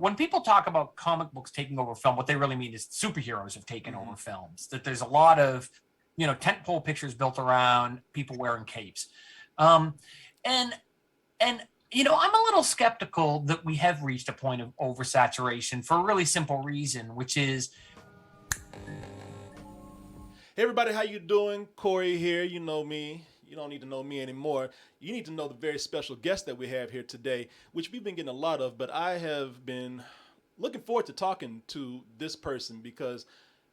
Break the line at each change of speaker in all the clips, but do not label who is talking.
when people talk about comic books taking over film, what they really mean is superheroes have taken over films. That there's a lot of, tentpole pictures built around people wearing capes, and I'm a little skeptical that we have reached a point of oversaturation for a really simple reason, which is.
Hey everybody, how you doing? Corey here. You know me. You don't need to know me anymore. You need to know the very special guest that we have here today, which we've been getting a lot of, but I have been looking forward to talking to this person because,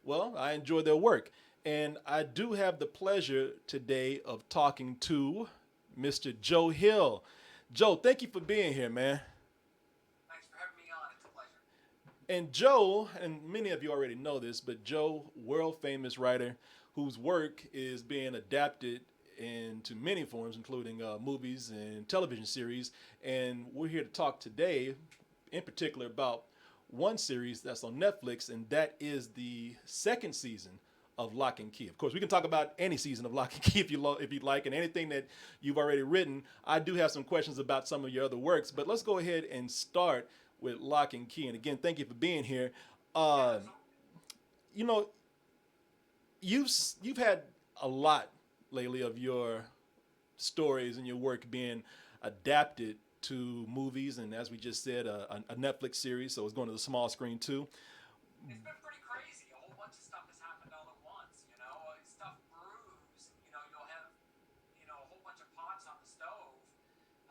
well, I enjoy their work. And I do have the pleasure today of talking to Mr. Joe Hill. Joe, thank you for being here, man.
Thanks for having me on. It's a pleasure.
And Joe, and many of you already know this, but Joe, world famous writer whose work is being adapted into many forms, including movies and television series. And we're here to talk today, in particular, about one series that's on Netflix, and that is the second season of Locke and Key. Of course, we can talk about any season of Locke and Key if you'd like, and anything that you've already written. I do have some questions about some of your other works, but let's go ahead and start with Locke and Key. And again, thank you for being here. You know, you've had a lot lately of your stories and your work being adapted to movies, and as we just said, a Netflix series, so it's going to the small screen too.
It's been pretty crazy. A whole bunch of stuff has happened all at once. Stuff brews. You'll have, a whole bunch of pots on the stove,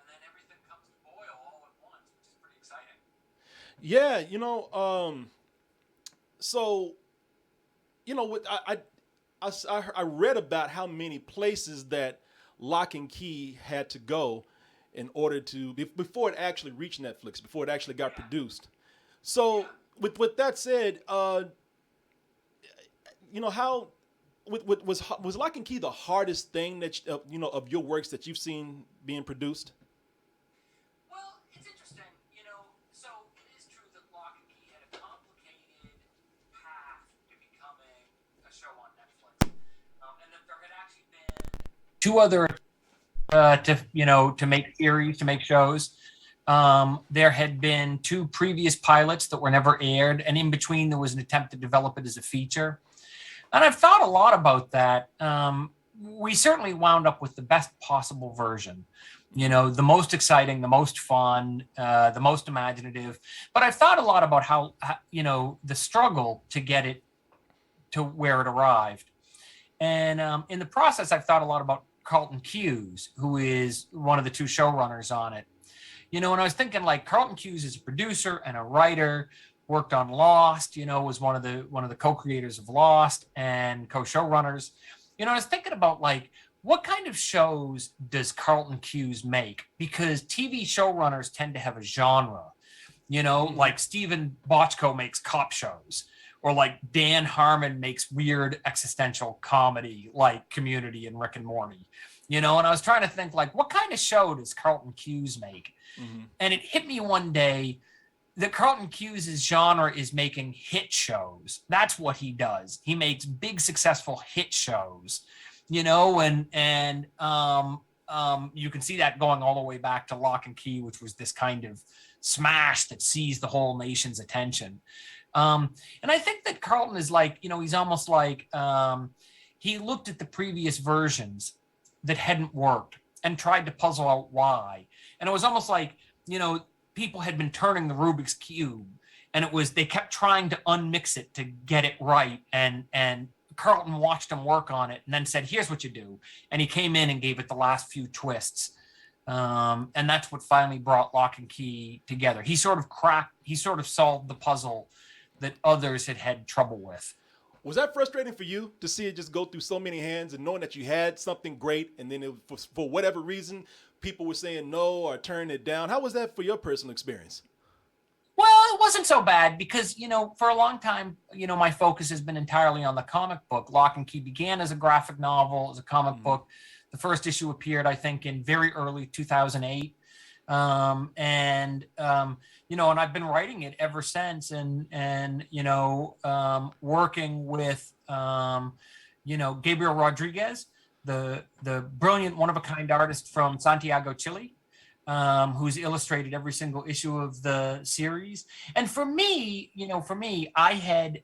and then everything comes to boil all at once, which is pretty exciting.
Yeah, so what I read about how many places that Lock and Key had to go in order to before it actually reached Netflix, before it actually got produced. So with that said, how was Lock and Key the hardest thing that of your works that you've seen being produced?
Well, it's interesting. So it is true that Locke and Key had a complicated path to becoming a show on Netflix, and that there had actually been two other to make series, to make shows. There had been two previous pilots that were never aired, and in between there was an attempt to develop it as a feature. And I've thought a lot about that. We certainly wound up with the best possible version. The most exciting, the most fun, the most imaginative. But I've thought a lot about how the struggle to get it to where it arrived. And in the process, I've thought a lot about Carlton Cuse, who is one of the two showrunners on it. And I was thinking, like, Carlton Cuse is a producer and a writer, worked on Lost, was one of the co-creators of Lost and co-showrunners. I was thinking about, like, what kind of shows does Carlton Cuse make? Because TV showrunners tend to have a genre, like Stephen Bochco makes cop shows, or like Dan Harmon makes weird existential comedy like Community and Rick and Morty. And I was trying to think, like, what kind of show does Carlton Cuse make? And it hit me one day that Carlton Cuse's genre is making hit shows. That's what he does. He makes big, successful hit shows, and you can see that going all the way back to Locke and Key, which was this kind of smash that seized the whole nation's attention. And I think that Carlton is like, he's almost like he looked at the previous versions that hadn't worked and tried to puzzle out why. And it was almost like, people had been turning the Rubik's Cube, and they kept trying to unmix it to get it right. And Carlton watched him work on it and then said, here's what you do. And he came in and gave it the last few twists. And that's what finally brought Locke and Key together. He sort of solved the puzzle that others had trouble with.
Was that frustrating for you to see it just go through so many hands and knowing that you had something great, and then for whatever reason, people were saying no or turning it down? How was that for your personal experience?
Well, it wasn't so bad because, for a long time, my focus has been entirely on the comic book. Locke and Key began as a graphic novel, as a comic book. The first issue appeared, I think, in very early 2008. And I've been writing it ever since, and working with, Gabriel Rodriguez, the brilliant one of a kind artist from Santiago, Chile.
who's illustrated every single issue of the series. And for me, I had,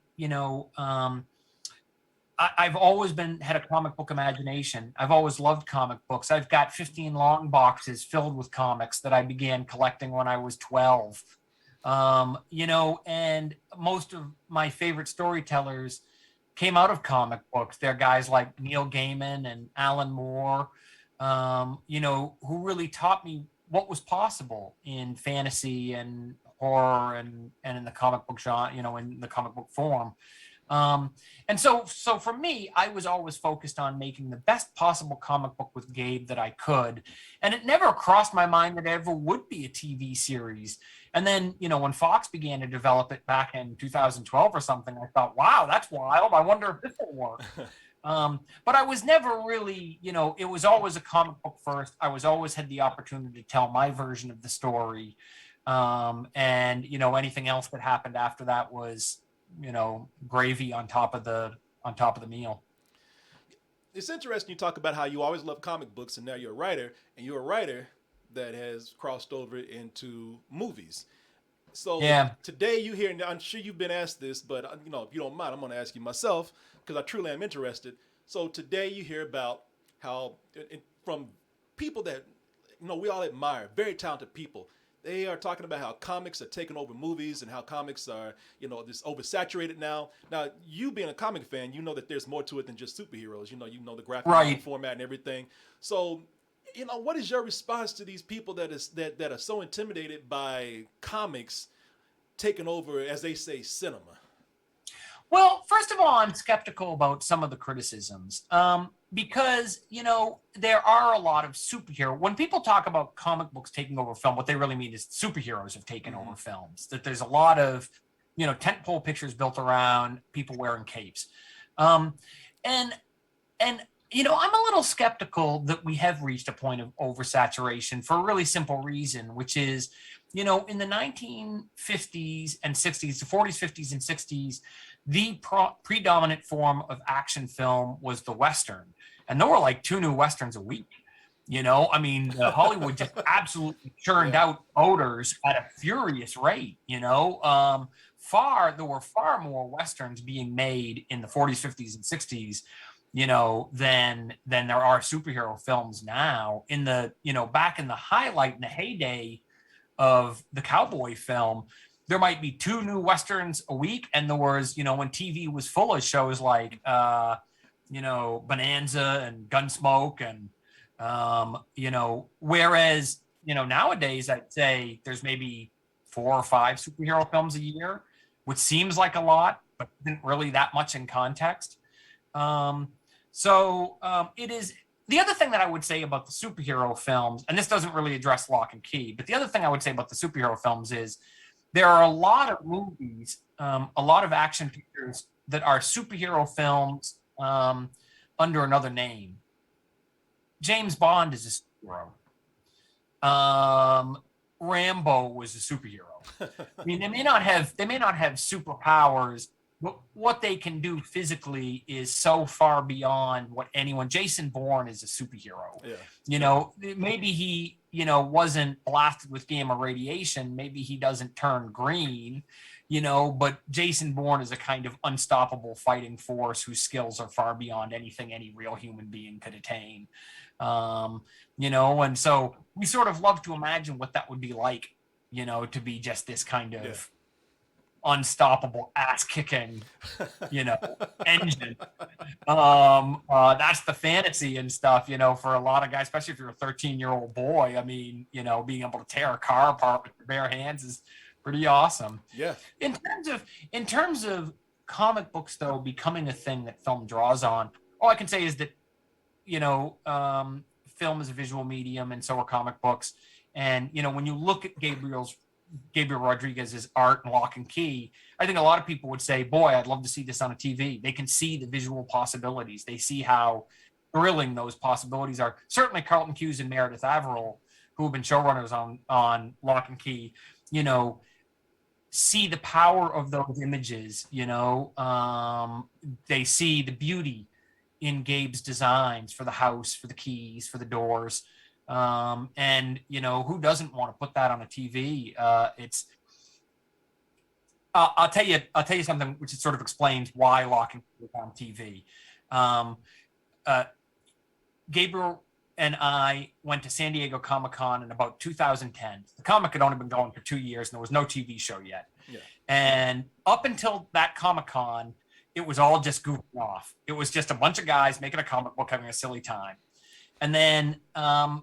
I've always had a comic book imagination. I've always loved comic books. I've got 15 long boxes filled with comics that I began collecting when I was 12. And most of my favorite storytellers came out of comic books. They're guys like Neil Gaiman and Alan Moore, who really taught me what was possible in fantasy and horror and in the comic book genre, in the comic book form. And so for me, I was always focused on making the best possible comic book with Gabe that I could. And it never crossed my mind that it ever would be a TV series. And then, when Fox began to develop it back in 2012 or something, I thought, wow, that's wild. I wonder if this will work. But I was never really, it was always a comic book first. I was always had the opportunity to tell my version of the story. And anything else that happened after that was, gravy on top of the meal.
It's interesting you talk about how you always loved comic books and now you're a writer, and you're a writer that has crossed over into movies. So
Yeah.
today you hear, and I'm sure you've been asked this, but if you don't mind, I'm going to ask you myself because I truly am interested. So today you hear about how from people that we all admire, very talented people. They are talking about how comics are taking over movies and how comics are, just oversaturated now. Now, you being a comic fan, you know that there's more to it than just superheroes. You know the graphic novel format and everything. So, what is your response to these people that are so intimidated by comics taking over, as they say, cinema?
Well, first of all, I'm skeptical about some of the criticisms because, there are a lot of superhero. When people talk about comic books taking over film, what they really mean is superheroes have taken over films, that there's a lot of, tentpole pictures built around people wearing capes. And I'm a little skeptical that we have reached a point of oversaturation for a really simple reason, which is, in the 1950s and 60s, the 40s, 50s, and 60s, the predominant form of action film was the Western. And there were like 2 new Westerns a week. Hollywood just absolutely churned out odors at a furious rate, there were far more Westerns being made in the 40s, 50s, and 60s, than there are superhero films now. In the, back in the highlight, in the heyday of the cowboy film, there might be 2 new Westerns a week. And there was, when TV was full of shows like, Bonanza and Gunsmoke and, whereas, nowadays I'd say there's maybe 4 or 5 superhero films a year, which seems like a lot, but isn't really that much in context. It is. The other thing that I would say about the superhero films, and this doesn't really address Locke and Key, but the other thing I would say about the superhero films is there are a lot of movies, a lot of action pictures that are superhero films under another name. James Bond is a superhero. Rambo was a superhero. I mean, they may not have superpowers, but what they can do physically is so far beyond what anyone. Jason Bourne is a superhero.
Yeah.
Maybe he, wasn't blasted with gamma radiation. Maybe he doesn't turn green, but Jason Bourne is a kind of unstoppable fighting force whose skills are far beyond anything any real human being could attain. And so we sort of love to imagine what that would be like, to be just this kind of unstoppable ass kicking, engine. That's the fantasy and stuff, for a lot of guys, especially if you're a 13-year-old boy. I mean, being able to tear a car apart with your bare hands is pretty awesome.
Yeah.
In terms of comic books, though, becoming a thing that film draws on, all I can say is that, film is a visual medium, and so are comic books. And, when you look at Gabriel Rodriguez's art and Locke and Key, I think a lot of people would say, boy, I'd love to see this on a TV. They can see the visual possibilities. They see how thrilling those possibilities are. Certainly Carlton Cuse and Meredith Averill, who have been showrunners on Locke and Key, see the power of those images. They see the beauty in Gabe's designs for the house, for the keys, for the doors. And who doesn't want to put that on a TV? I'll tell you something which sort of explains why Locke and Key was on TV. Um, uh, Gabriel and I went to San Diego Comic-Con in about 2010. The comic had only been going for 2 years, and there was no TV show yet.
Yeah.
And up until that Comic-Con, it was all just goofing off. It was just a bunch of guys making a comic book, having a silly time. And then a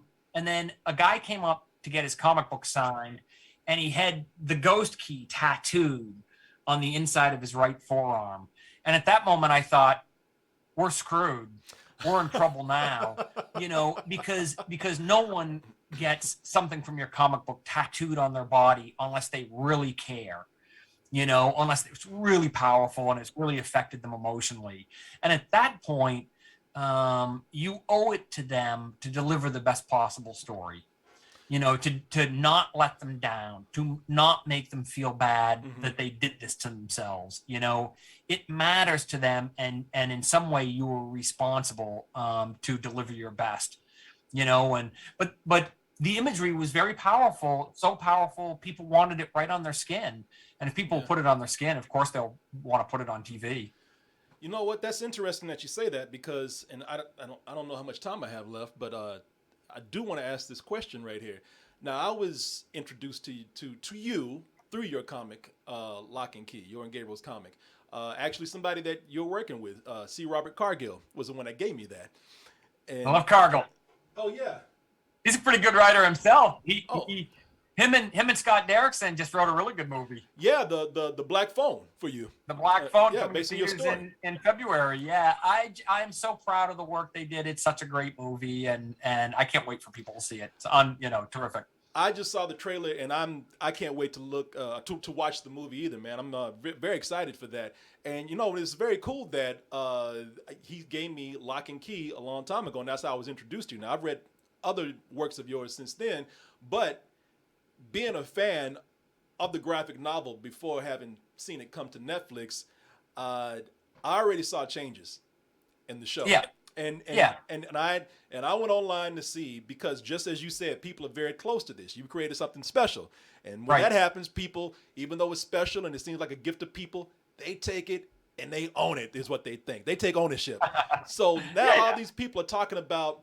guy came up to get his comic book signed, and he had the Ghost Key tattooed on the inside of his right forearm. And at that moment, I thought, we're screwed. We're in trouble now, because no one gets something from your comic book tattooed on their body unless they really care, unless it's really powerful and it's really affected them emotionally. And at that point, you owe it to them to deliver the best possible story, to not let them down, to not make them feel bad that they did this to themselves. It matters to them, and in some way you were responsible to deliver your best, but the imagery was very powerful, so powerful people wanted it right on their skin. And if people put it on their skin, of course they'll want to put it on TV.
You know what? That's interesting that you say that, because, and I don't know how much time I have left, but I do want to ask this question right here. Now, I was introduced to you through your comic, Locke and Key, your and Gabriel's comic. Actually, somebody that you're working with, C. Robert Cargill, was the one that gave me that. And,
I love Cargill.
Oh yeah,
he's a pretty good writer himself. Him and Scott Derrickson just wrote a really good movie.
Yeah, the Black Phone for you.
The Black Phone,
yeah, based on your story.
in February. Yeah, I'm so proud of the work they did. It's such a great movie, and I can't wait for people to see it. It's terrific.
I just saw the trailer, and I can't wait to look to watch the movie either, man. I'm very excited for that. And it's very cool that he gave me Locke and Key a long time ago, and that's how I was introduced to you. Now, I've read other works of yours since then, but being a fan of the graphic novel before having seen it come to Netflix, I already saw changes in the show.
Yeah.
And I went online to see, because just as you said, people are very close to this. You created something special. And when that happens, people, even though it's special and it seems like a gift to people, they take it and they own it, is what they think. They take ownership. So now all these people are talking about,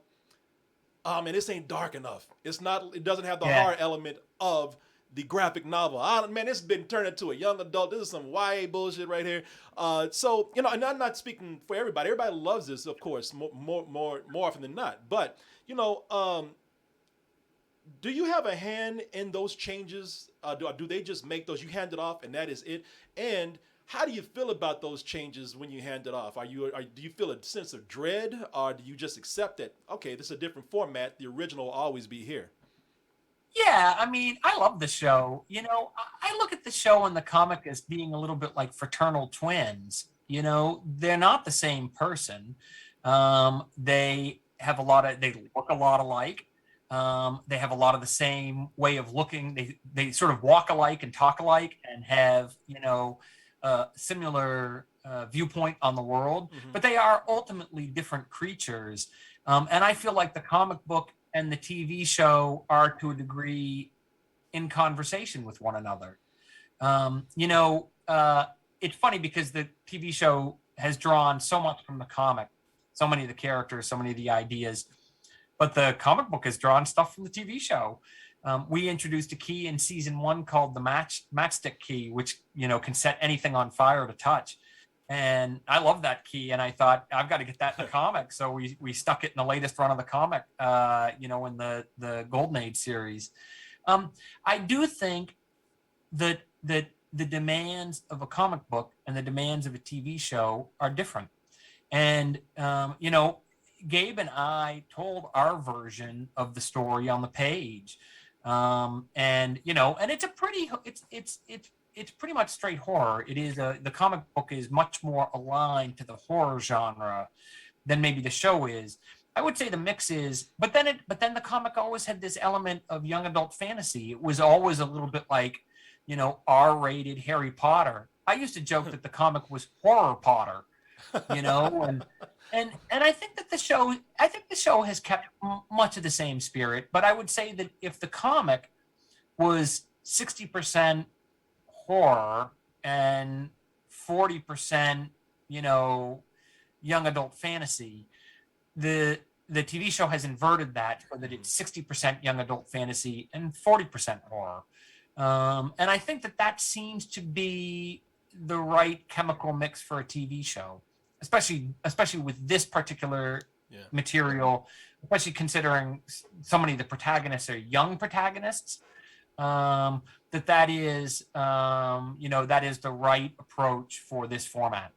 man, this ain't dark enough. It doesn't have the horror element of the graphic novel. Man, it's been turned into a young adult. This is some YA bullshit right here. So, and I'm not speaking for everybody. Everybody loves this, of course, more often than not. But, do you have a hand in those changes? Do they just make those? You hand it off and that is it? And how do you feel about those changes when you hand it off? Do you feel a sense of dread, or do you just accept that, okay, this is a different format, the original will always be here?
Yeah, I mean, I love the show. I look at the show and the comic as being a little bit like fraternal twins. They're not the same person. They look a lot alike. They have a lot of the same way of looking. They sort of walk alike and talk alike and have, similar viewpoint on the world, but they are ultimately different creatures. And I feel like the comic book and the TV show are, to a degree, in conversation with one another. It's funny because the TV show has drawn so much from the comic, so many of the characters, so many of the ideas, but the comic book has drawn stuff from the TV show. We introduced a key in season 1 called the matchstick key, which, can set anything on fire at a touch. And I love that key. And I thought, I've got to get that in the comic. So we stuck it in the latest run of the comic, in the Golden Age series. I do think that the demands of a comic book and the demands of a TV show are different. And, Gabe and I told our version of the story on the page. And it's pretty much straight horror. It is the comic book is much more aligned to the horror genre than maybe the show is. I would say the mix is, but then the comic always had this element of young adult fantasy. It was always a little bit like, R-rated Harry Potter. I used to joke that the comic was Horror Potter, and And I think the show has kept much of the same spirit, but I would say that if the comic was 60% horror and 40%, you know, young adult fantasy, the the TV show has inverted that so that it's 60% young adult fantasy and 40% horror. And I think that that seems to be the right chemical mix for a TV show, especially with this particular
Yeah.
material, especially considering so many of the protagonists are young protagonists. That is, that is the right approach for this format.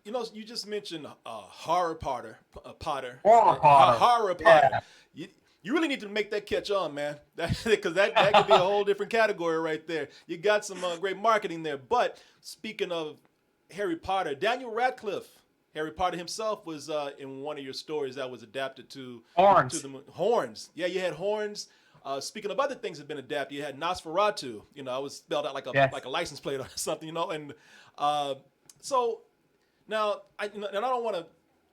You know, you just mentioned horror Potter, Potter,
Horror Potter,
horror Potter.
yeah,
You really need to make that catch on, man. Because that could be a whole different category right there. You got some great marketing there. But speaking of Harry Potter, Daniel Radcliffe, Harry Potter himself was in one of your stories that was adapted to
Horns.
the Horns. Yeah, you had Horns. Speaking of other things that have been adapted, you had Nosferatu. You know, I was spelled out
Yes.
like a license plate or something. You know, and so now I don't want to,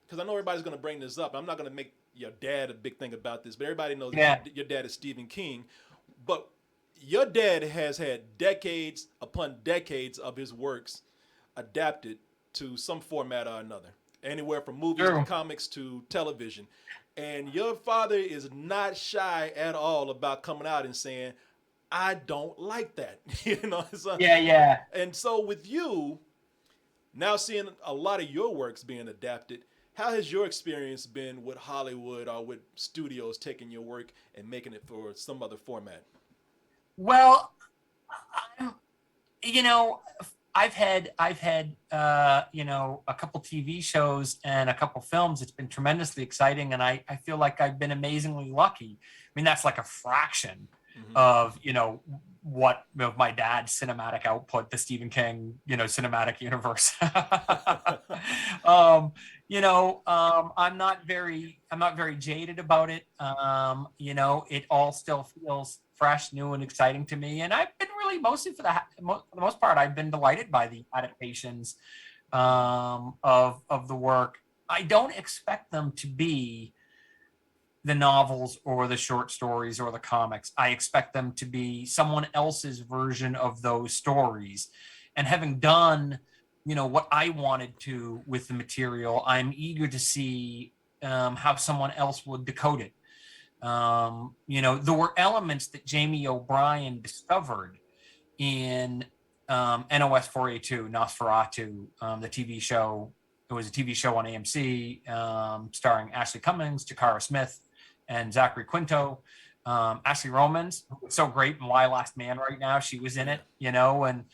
because I know everybody's going to bring this up. I'm not going to make your dad a big thing about this, but everybody knows
Yeah.
that your dad is Stephen King. But your dad has had decades upon decades of his works adapted to some format or another, anywhere from movies
True.
to comics to television. And your father is not shy at all about coming out and saying, I don't like that. You know,
Yeah, yeah.
and so with you now seeing a lot of your works being adapted, how has your experience been with Hollywood or with studios taking your work and making it for some other format?
Well, I'm, you know, I've had a couple TV shows and a couple films. It's been tremendously exciting, and I feel like I've been amazingly lucky. I mean, that's like a fraction
Mm-hmm.
of what of my dad's cinematic output, the Stephen King cinematic universe. I'm not very jaded about it. It all still feels fresh, new, and exciting to me, and I've been really mostly for the most part, I've been delighted by the adaptations of the work. I don't expect them to be the novels or the short stories or the comics. I expect them to be someone else's version of those stories. And having done, what I wanted to with the material, I'm eager to see how someone else would decode it. There were elements that Jamie O'Brien discovered in NOS 4A2, Nosferatu, the TV show. It was a TV show on AMC starring Ashley Cummings, Jakara Smith, and Zachary Quinto. Ashley Romans, so great in Why Last Man right now. She was in it, and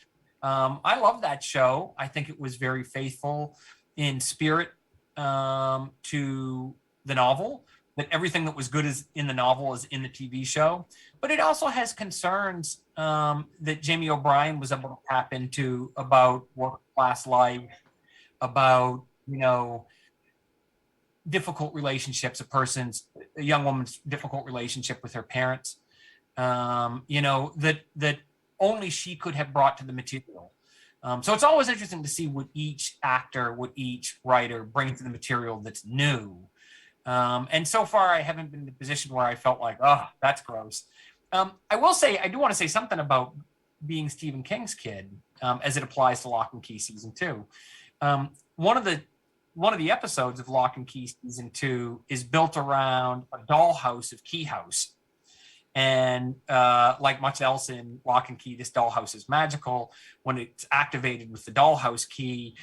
I love that show. I think it was very faithful in spirit to the novel, that everything that was good is in the novel is in the TV show. But it also has concerns that Jamie O'Brien was able to tap into about work class life, about, difficult relationships, a young woman's difficult relationship with her parents, that only she could have brought to the material. So it's always interesting to see what each actor, what each writer brings to the material that's new. And so far, I haven't been in a position where I felt like, oh, that's gross. I will say, I do want to say something about being Stephen King's kid as it applies to Locke and Key season 2. One of the episodes of Locke and Key season 2 is built around a dollhouse of Key House. And like much else in Locke and Key, this dollhouse is magical. When it's activated with the dollhouse key,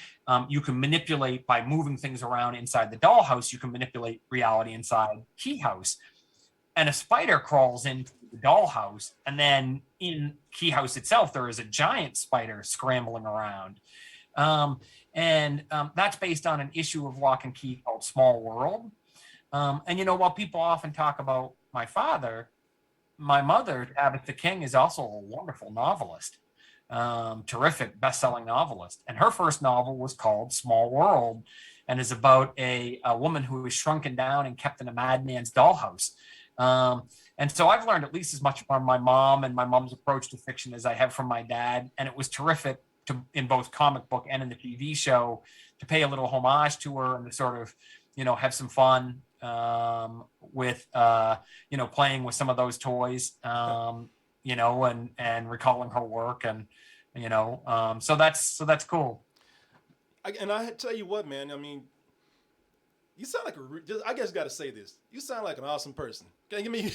you can manipulate by moving things around inside the dollhouse. You can manipulate reality inside Key House. And a spider crawls into the dollhouse. And then in Key House itself, there is a giant spider scrambling around. And that's based on an issue of Locke and Key called Small World. While people often talk about my father, my mother, Tabitha King, is also a wonderful novelist, terrific best-selling novelist. And her first novel was called Small World and is about a woman who is shrunken down and kept in a madman's dollhouse. And so I've learned at least as much from my mom and my mom's approach to fiction as I have from my dad. And it was terrific in both comic book and in the TV show to pay a little homage to her and to sort of, have some fun with, playing with some of those toys, and recalling her work, and so that's cool.
And I tell you what, man. I mean, you sound like I guess got to say this. You sound like an awesome person. Okay, I mean,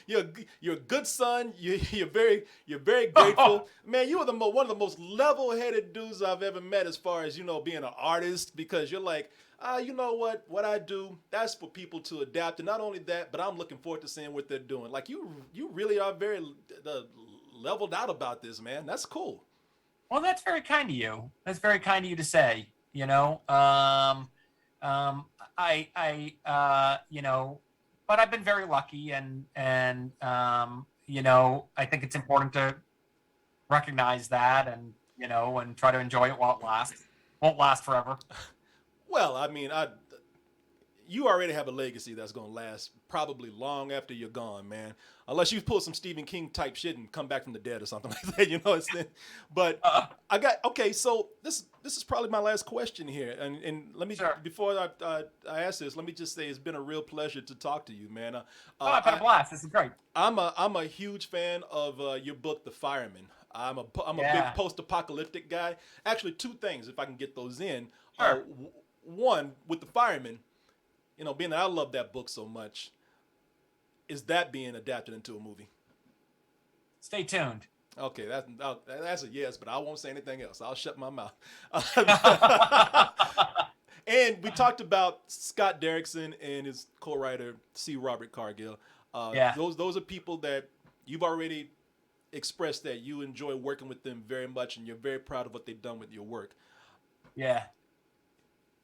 you're a good son. You're very grateful, man. You are one of the most level-headed dudes I've ever met, as far as being an artist. Because you're like, you know what I do, that's for people to adapt. And not only that, but I'm looking forward to seeing what they're doing. Like you really are very leveled out about this, man. That's cool.
Well, that's very kind of you. That's very kind of you to say. Um, but I've been very lucky, and I think it's important to recognize that, and try to enjoy it while it lasts. Won't last forever.
Well, I mean, you already have a legacy that's gonna last probably long after you're gone, man. Unless you pull some Stephen King type shit and come back from the dead or something like that, But I got okay. So this is probably my last question here, and let me
Sure.
before I ask this, let me just say it's been a real pleasure to talk to you, man.
I've had a blast. This is great.
I'm a huge fan of your book, The Fireman. I'm a big
Yeah.
post-apocalyptic guy. Actually, two things, if I can get those in.
Sure.
One, with The Fireman, being that I love that book so much, is that being adapted into a movie?
Stay tuned.
Okay, that's a yes, but I won't say anything else. I'll shut my mouth. And we talked about Scott Derrickson and his co-writer C. Robert Cargill.
Yeah.
Those are people that you've already expressed that you enjoy working with them very much, and you're very proud of what they've done with your work.
Yeah.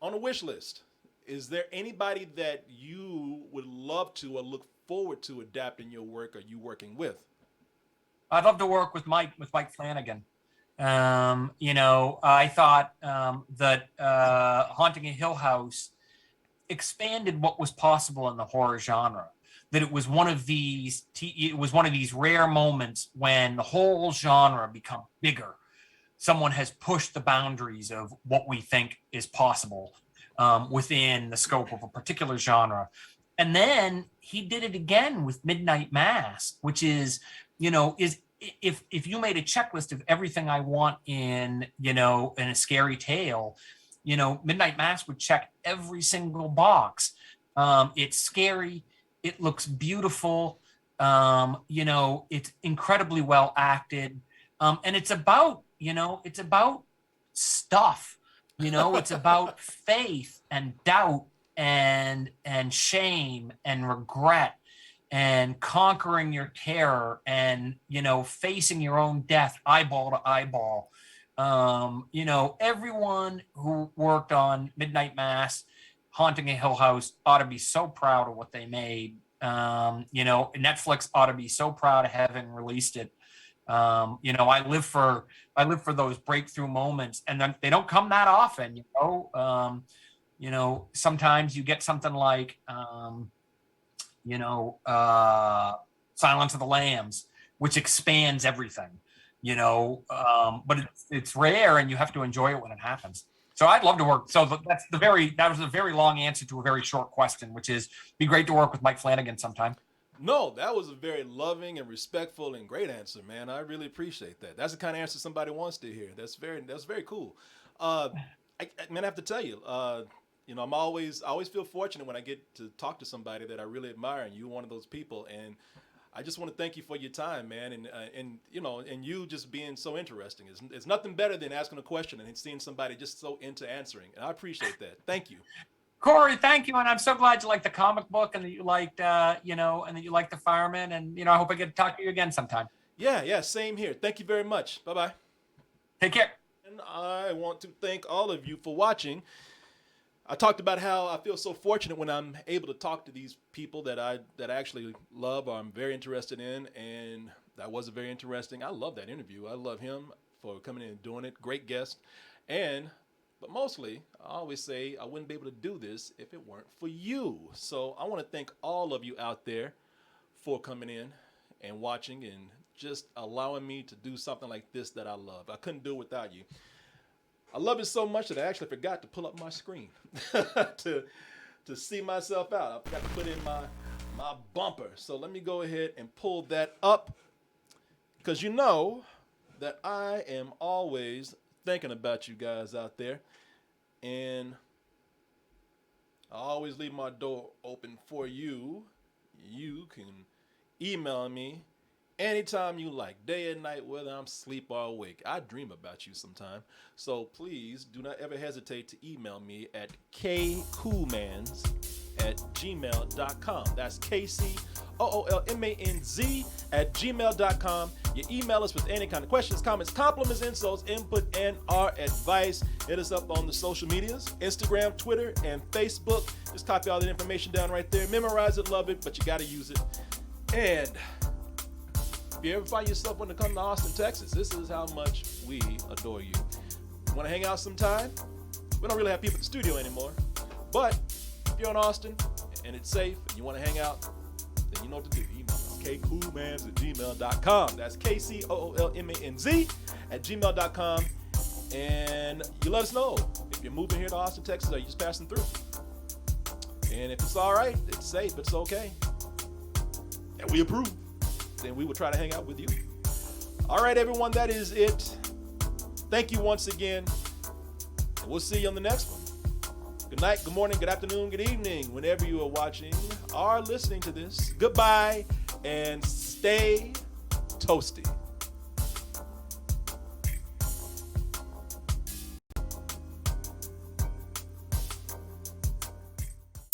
On a wish list, is there anybody that you would love to or look forward to adapting your work, or you working with?
I'd love to work with Mike Flanagan. I thought that Haunting a Hill House expanded what was possible in the horror genre. That it was one of these rare moments when the whole genre become bigger. Someone has pushed the boundaries of what we think is possible within the scope of a particular genre. And then he did it again with Midnight Mass, which is if you made a checklist of everything I want in a scary tale, Midnight Mass would check every single box. It's scary. It looks beautiful. It's incredibly well acted. And it's about stuff. It's about faith and doubt and shame and regret and conquering your terror and facing your own death eyeball to eyeball. Everyone who worked on Midnight Mass, Haunting a Hill House ought to be so proud of what they made. Netflix ought to be so proud of having released it. I live for those breakthrough moments, and then they don't come that often. Sometimes you get something like Silence of the Lambs, which expands everything. But it's rare, and you have to enjoy it when it happens. So I'd love to work. So that was a very long answer to a very short question, which is be great to work with Mike Flanagan sometime.
No, that was a very loving and respectful and great answer, man. I really appreciate that. That's the kind of answer somebody wants to hear. That's very cool. Man, I have to tell you, I always feel fortunate when I get to talk to somebody that I really admire, and you're one of those people. And I just want to thank you for your time, man, and you just being so interesting. It's nothing better than asking a question and seeing somebody just so into answering, and I appreciate that. Thank you.
Corey, thank you, and I'm so glad you liked the comic book and that you liked, and that you liked The Fireman, and I hope I get to talk to you again sometime.
Yeah, same here. Thank you very much. Bye-bye.
Take care.
And I want to thank all of you for watching. I talked about how I feel so fortunate when I'm able to talk to these people that I actually love or I'm very interested in, and that was very interesting. I love that interview. I love him for coming in and doing it. Great guest. But mostly, I always say I wouldn't be able to do this if it weren't for you. So I want to thank all of you out there for coming in and watching and just allowing me to do something like this that I love. I couldn't do it without you. I love it so much that I actually forgot to pull up my screen to see myself out. I forgot to put in my bumper. So let me go ahead and pull that up, because you know that I am always thinking about you guys out there, and I always leave my door open for you. You can email me anytime you like, day and night, whether I'm asleep or awake. I dream about you sometime. So please do not ever hesitate to email me at kcoolmans@gmail.com. That's KCOOLMANZ@gmail.com. You email us with any kind of questions, comments, compliments, insults, input, and our advice. Hit us up on the social medias, Instagram, Twitter, and Facebook. Just copy all the information down right there. Memorize it, love it, but you got to use it. And if you ever find yourself wanting to come to Austin, Texas, this is how much we adore you. Want to hang out sometime? We don't really have people at the studio anymore. But if you're in Austin and it's safe and you want to hang out, then you know what to do. Email us, kcoolmans@gmail.com. That's KCOOLMANZ@gmail.com. And you let us know if you're moving here to Austin, Texas, or you're just passing through. And if it's all right, it's safe, it's okay, and we approve, then we will try to hang out with you. All right, everyone, that is it. Thank you once again, and we'll see you on the next one. Good night, good morning, good afternoon, good evening, whenever you are watching or listening to this. Goodbye, and stay toasty.